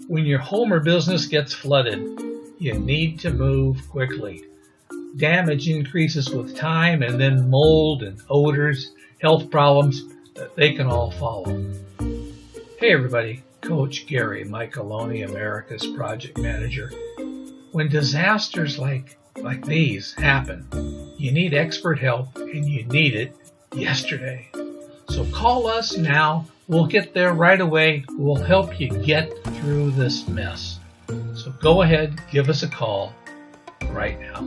When your home or business gets flooded, you need to move quickly. Damage increases with time, and then mold and odors, health problems, they can all follow. Hey everybody, Coach Gary Micheloni, America's Project Manager. When disasters like these happen, you need expert help, and you need it yesterday. So call us now. We'll get there right away. We'll help you get through this mess. So go ahead, give us a call right now.